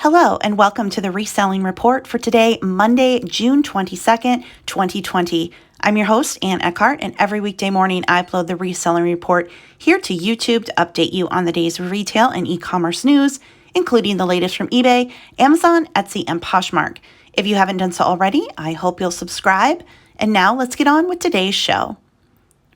Hello, and welcome to the Reselling Report for today, Monday, June 22nd, 2020. I'm your host, Ann Eckhart, and every weekday morning I upload the Reselling Report here to YouTube to update you on the day's retail and e-commerce news, including the latest from eBay, Amazon, Etsy, and Poshmark. If you haven't done so already, I hope you'll subscribe. And now let's get on with today's show.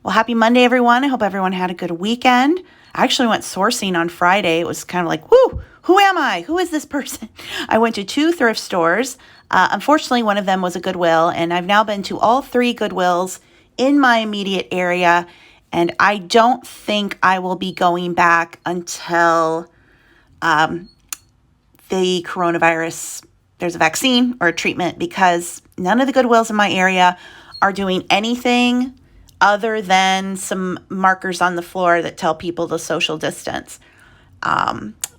Well, happy Monday, everyone. I hope everyone had a good weekend. I actually went sourcing on Friday. It was kind of like, whoo, who am I? Who is this person? I went to 2 thrift stores. Unfortunately, one of them was a Goodwill, and I've now been to all 3 Goodwills in my immediate area, and I don't think I will be going back until the coronavirus, there's a vaccine or a treatment, because none of the Goodwills in my area are doing anything other than some markers on the floor that tell people to social distance.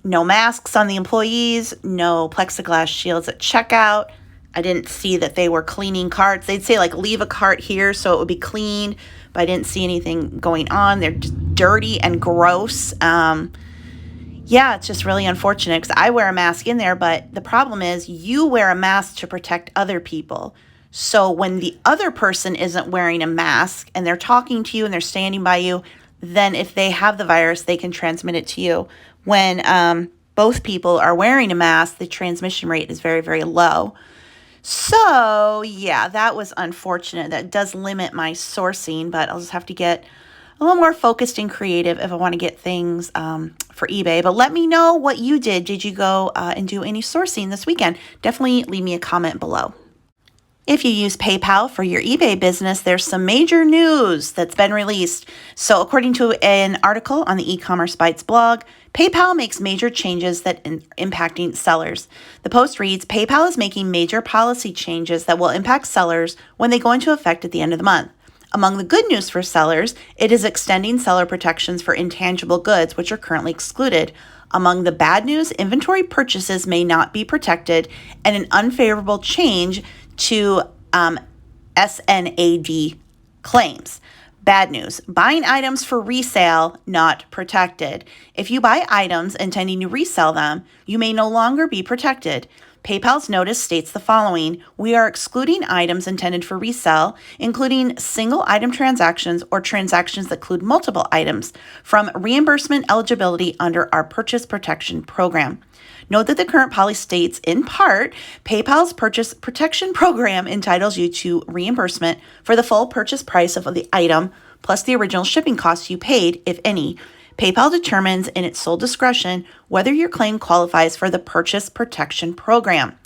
No masks on the employees, no plexiglass shields at checkout. I didn't see that they were cleaning carts. They'd say, like, leave a cart here so it would be clean, but I didn't see anything going on. They're just dirty and gross. Yeah, it's just really unfortunate because I wear a mask in there, but the problem is you wear a mask to protect other people. So when the other person isn't wearing a mask and they're talking to you and they're standing by you, then if they have the virus, they can transmit it to you. When both people are wearing a mask, the transmission rate is very, very low. So yeah, that was unfortunate. That does limit my sourcing, but I'll just have to get a little more focused and creative if I want to get things for eBay. But let me know what you did. Did you go and do any sourcing this weekend? Definitely leave me a comment below. If you use PayPal for your eBay business, there's some major news that's been released. So according to an article on the e-commerce Bytes blog, PayPal makes major changes that impacting sellers. The post reads, PayPal is making major policy changes that will impact sellers when they go into effect at the end of the month. Among the good news for sellers, it is extending seller protections for intangible goods, which are currently excluded. Among the bad news, inventory purchases may not be protected, and an unfavorable change to SNAD claims. Bad news, buying items for resale not protected. If you buy items intending to resell them, you may no longer be protected. PayPal's notice states the following: we are excluding items intended for resale, including single item transactions or transactions that include multiple items, from reimbursement eligibility under our purchase protection program. Note that the current policy states, in part, PayPal's purchase protection program entitles you to reimbursement for the full purchase price of the item plus the original shipping costs you paid, if any. PayPal determines in its sole discretion whether your claim qualifies for the purchase protection program.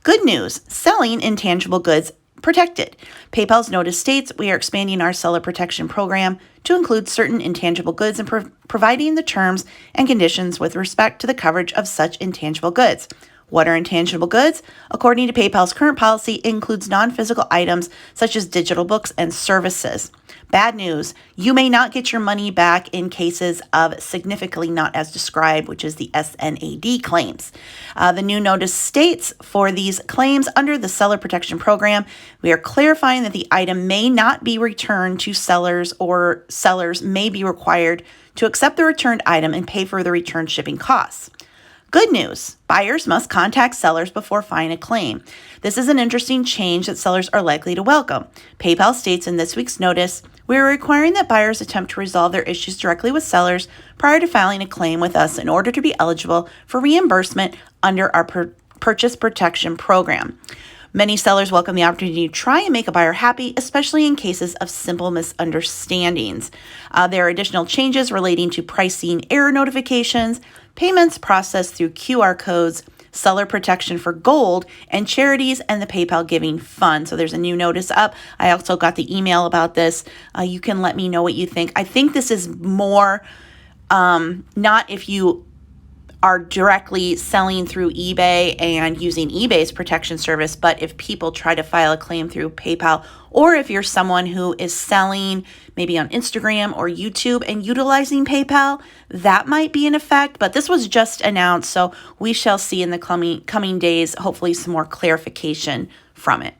Good news, selling intangible goods protected. PayPal's notice states we are expanding our seller protection program to include certain intangible goods and providing the terms and conditions with respect to the coverage of such intangible goods. What are intangible goods? According to PayPal's current policy, it includes non-physical items such as digital books and services. Bad news, you may not get your money back in cases of significantly not as described, which is the SNAD claims. The new notice states for these claims under the Seller Protection Program, we are clarifying that the item may not be returned to sellers, or sellers may be required to accept the returned item and pay for the return shipping costs. Good news, buyers must contact sellers before filing a claim. This is an interesting change that sellers are likely to welcome. PayPal states in this week's notice, we are requiring that buyers attempt to resolve their issues directly with sellers prior to filing a claim with us in order to be eligible for reimbursement under our purchase protection program. Many sellers welcome the opportunity to try and make a buyer happy, especially in cases of simple misunderstandings. There are additional changes relating to pricing error notifications, payments processed through QR codes, seller protection for gold, and charities and the PayPal Giving Fund. So there's a new notice up. I also got the email about this. You can let me know what you think. I think this is more not if you are directly selling through eBay and using eBay's protection service, but if people try to file a claim through PayPal, or if you're someone who is selling maybe on Instagram or YouTube and utilizing PayPal, that might be in effect. But this was just announced, so we shall see in the coming days, hopefully some more clarification from it.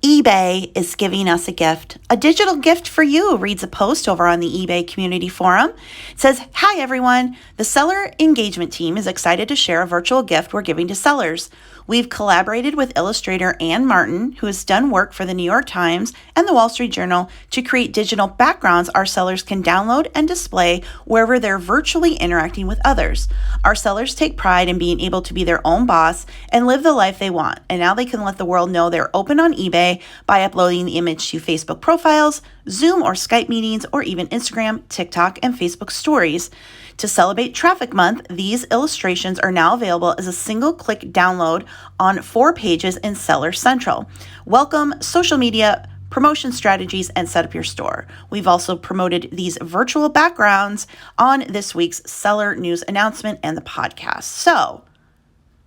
eBay is giving us a gift, a digital gift for you, reads a post over on the eBay community forum. It says, "Hi everyone, the seller engagement team is excited to share a virtual gift we're giving to sellers. We've collaborated with illustrator Ann Martin, who has done work for the New York Times and the Wall Street Journal, to create digital backgrounds our sellers can download and display wherever they're virtually interacting with others. Our sellers take pride in being able to be their own boss and live the life they want, and now they can let the world know they're open on eBay by uploading the image to Facebook profiles, Zoom or Skype meetings, or even Instagram, TikTok, and Facebook stories. To celebrate Traffic Month, these illustrations are now available as a single-click download on 4 pages in Seller Central. Welcome, social media, promotion strategies, and set up your store. We've also promoted these virtual backgrounds on this week's Seller News announcement and the podcast. So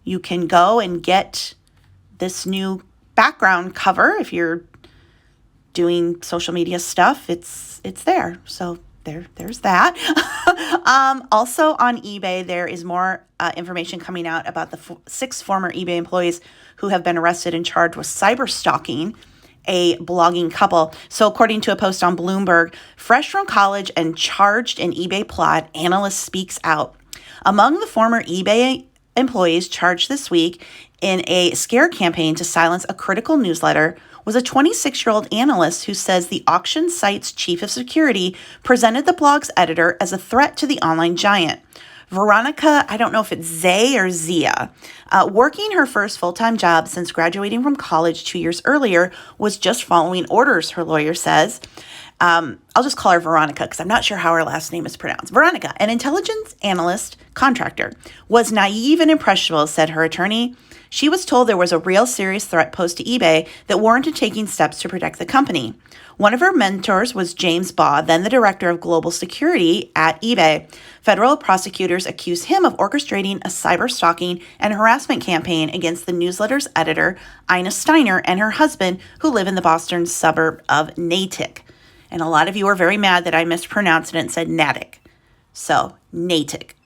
you can go and get this new background cover if you're doing social media stuff. It's there. So there's that. Also on eBay, there is more information coming out about the 6 former eBay employees who have been arrested and charged with cyber stalking a blogging couple. So according to a post on Bloomberg, fresh from college and charged in eBay plot, analyst speaks out. Among the former eBay employees charged this week in a scare campaign to silence a critical newsletter was a 26-year-old analyst who says the auction site's chief of security presented the blog's editor as a threat to the online giant. Veronica, I don't know if it's Zay or Zia, working her first full-time job since graduating from college 2 years earlier, was just following orders, her lawyer says. I'll just call her Veronica because I'm not sure how her last name is pronounced. Veronica, an intelligence analyst contractor, was naive and impressionable, said her attorney. She was told there was a real serious threat posed to eBay that warranted taking steps to protect the company. One of her mentors was James Baugh, then the director of global security at eBay. Federal prosecutors accuse him of orchestrating a cyber stalking and harassment campaign against the newsletter's editor, Ina Steiner, and her husband, who live in the Boston suburb of Natick. And a lot of you are very mad that I mispronounced it and said Natick. So, Natick.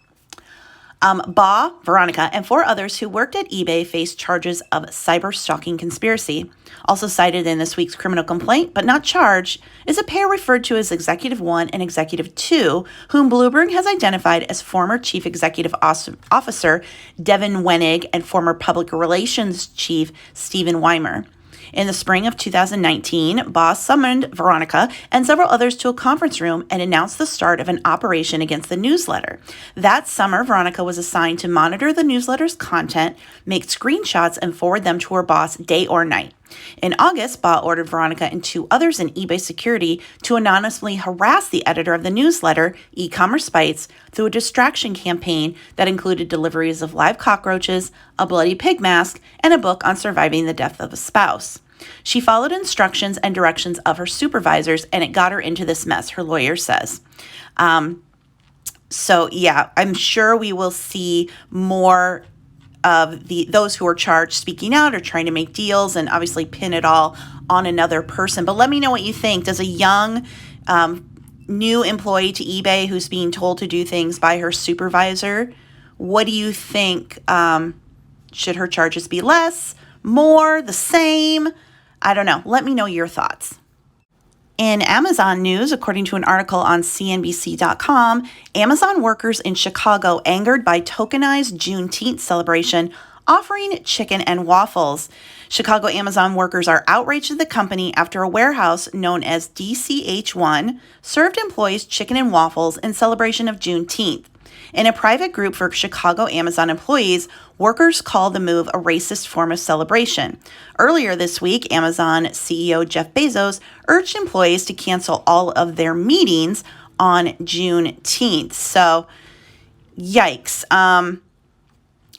Baugh, Veronica, and 4 others who worked at eBay faced charges of cyber stalking conspiracy. Also cited in this week's criminal complaint, but not charged, is a pair referred to as Executive 1 and Executive 2, whom Bloomberg has identified as former Chief Executive Officer Devin Wenig and former Public Relations Chief Stephen Weimer. In the spring of 2019, Baugh summoned Veronica and several others to a conference room and announced the start of an operation against the newsletter. That summer, Veronica was assigned to monitor the newsletter's content, make screenshots, and forward them to her boss day or night. In August, Baugh ordered Veronica and 2 others in eBay security to anonymously harass the editor of the newsletter, E-Commerce Bites, through a distraction campaign that included deliveries of live cockroaches, a bloody pig mask, and a book on surviving the death of a spouse. She followed instructions and directions of her supervisors, and it got her into this mess, her lawyer says. So yeah, I'm sure we will see more of those who are charged speaking out or trying to make deals and obviously pin it all on another person. But let me know what you think. Does a young new employee to eBay who's being told to do things by her supervisor, what do you think? Should her charges be less, more, the same? I don't know. Let me know your thoughts. In Amazon news, according to an article on CNBC.com, Amazon workers in Chicago angered by tokenized Juneteenth celebration offering chicken and waffles. Chicago Amazon workers are outraged at the company after a warehouse known as DCH1 served employees chicken and waffles in celebration of Juneteenth. In a private group for Chicago Amazon employees, workers called the move a racist form of celebration. Earlier this week, Amazon CEO Jeff Bezos urged employees to cancel all of their meetings on Juneteenth. So, yikes.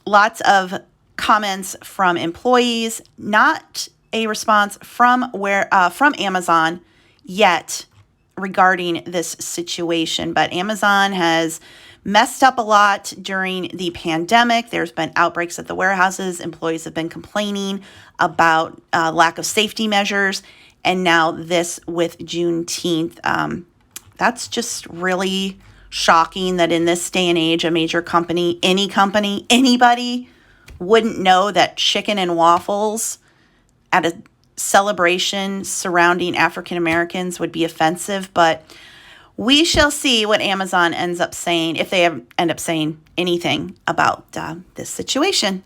Lots of comments from employees, not a response from Amazon yet regarding this situation. But Amazon has messed up a lot during the pandemic. There's been outbreaks at the warehouses. Employees have been complaining about lack of safety measures. And now this with Juneteenth. That's just really shocking that in this day and age, a major company, anybody wouldn't know that chicken and waffles at a celebration surrounding African Americans would be offensive, but we shall see what Amazon ends up saying, if they end up saying anything about this situation.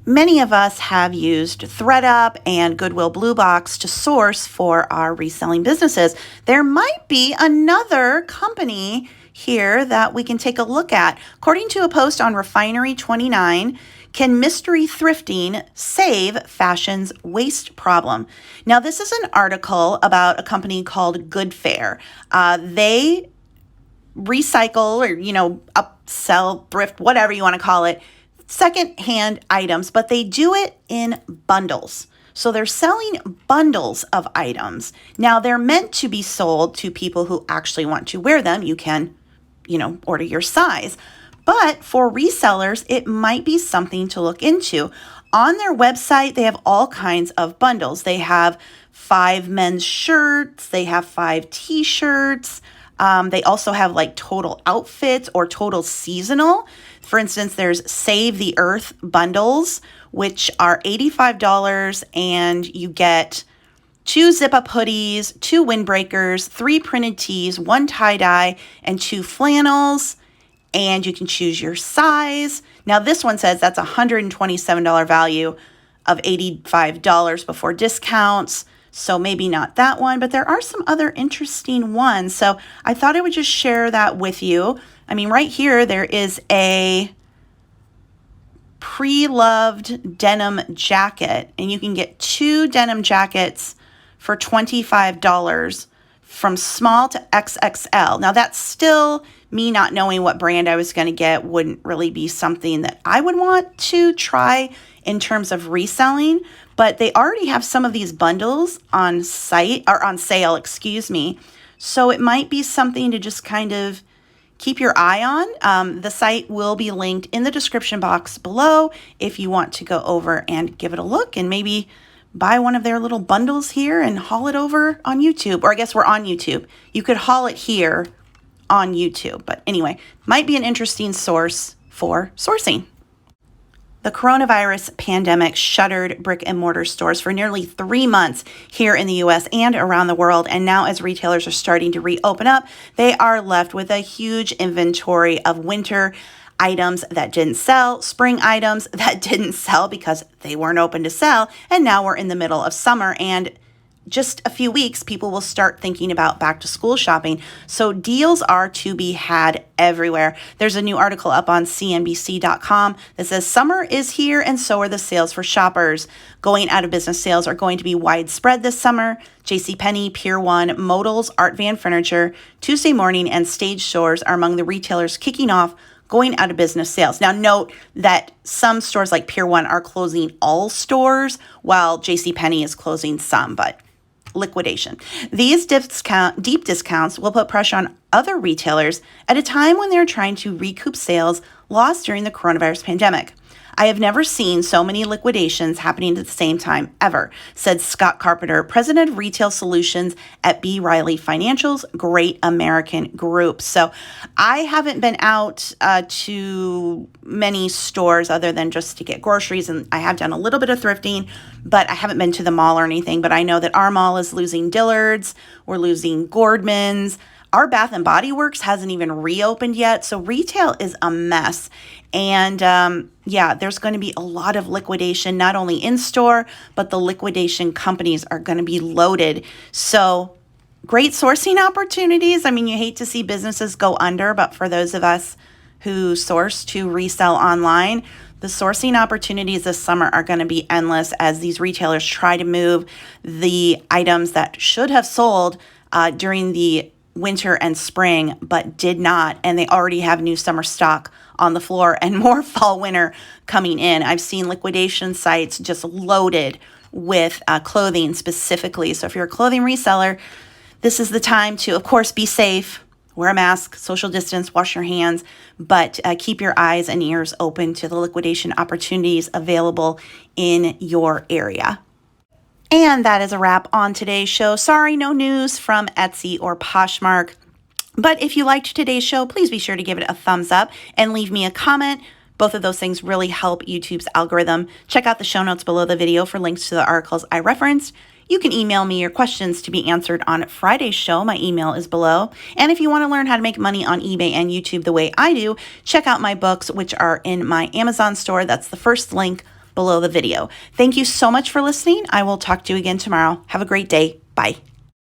Many of us have used ThreadUp and Goodwill Blue Box to source for our reselling businesses. There might be another company here that we can take a look at. According to a post on Refinery29, can mystery thrifting save fashion's waste problem? Now, this is an article about a company called Goodfair. They recycle or, upsell, thrift, whatever you want to call it, secondhand items, but they do it in bundles. So they're selling bundles of items. Now, they're meant to be sold to people who actually want to wear them. You can, order your size. But for resellers, it might be something to look into. On their website, they have all kinds of bundles. They have 5 men's shirts. They have 5 t-shirts. They also have like total outfits or total seasonal. For instance, there's Save the Earth bundles, which are $85, and you get 2 zip-up hoodies, 2 windbreakers, 3 printed tees, 1 tie-dye, and 2 flannels. And you can choose your size. Now, this one says that's $127 value of $85 before discounts. So maybe not that one, but there are some other interesting ones. So I thought I would just share that with you. I mean, right here, there is a pre-loved denim jacket, and you can get 2 denim jackets for $25 from small to XXL. Now, that's still me not knowing what brand I was going to get wouldn't really be something that I would want to try in terms of reselling, but they already have some of these bundles on sale, So it might be something to just kind of keep your eye on. The site will be linked in the description box below if you want to go over and give it a look and maybe buy one of their little bundles here and haul it over on YouTube. Or I guess we're on YouTube. You could haul it here on YouTube. But anyway, might be an interesting source for sourcing. The coronavirus pandemic shuttered brick and mortar stores for nearly 3 months here in the U.S. and around the world. And now as retailers are starting to reopen up, they are left with a huge inventory of winter items that didn't sell, spring items that didn't sell because they weren't open to sell. And now we're in the middle of summer, and just a few weeks, people will start thinking about back to school shopping. So deals are to be had everywhere. There's a new article up on CNBC.com that says summer is here and so are the sales for shoppers. Going out of business sales are going to be widespread this summer. JCPenney, Pier 1, Modals, Art Van Furniture, Tuesday Morning, and Stage Stores are among the retailers kicking off going out of business sales. Now, note that some stores like Pier 1 are closing all stores while JCPenney is closing some, but liquidation. These deep discounts will put pressure on other retailers at a time when they're trying to recoup sales lost during the coronavirus pandemic. I have never seen so many liquidations happening at the same time ever, said Scott Carpenter, president of retail solutions at B. Riley Financial's Great American Group. So I haven't been out to many stores other than just to get groceries, and I have done a little bit of thrifting, but I haven't been to the mall or anything. But I know that our mall is losing Dillard's, we're losing Gordman's. Our Bath and Body Works hasn't even reopened yet, so retail is a mess. And there's going to be a lot of liquidation, not only in store, but the liquidation companies are going to be loaded. So great sourcing opportunities. I mean, you hate to see businesses go under, but for those of us who source to resell online, the sourcing opportunities this summer are going to be endless as these retailers try to move the items that should have sold during the winter and spring, but did not. And they already have new summer stock on the floor and more fall winter coming in. I've seen liquidation sites just loaded with clothing specifically. So if you're a clothing reseller, this is the time to, of course, be safe, wear a mask, social distance, wash your hands, but keep your eyes and ears open to the liquidation opportunities available in your area. And that is a wrap on today's show. Sorry, no news from Etsy or Poshmark. But if you liked today's show, please be sure to give it a thumbs up and leave me a comment. Both of those things really help YouTube's algorithm. Check out the show notes below the video for links to the articles I referenced. You can email me your questions to be answered on Friday's show. My email is below. And if you want to learn how to make money on eBay and YouTube the way I do, check out my books, which are in my Amazon store. That's the first link below the video. Thank you so much for listening. I will talk to you again tomorrow. Have a great day. Bye.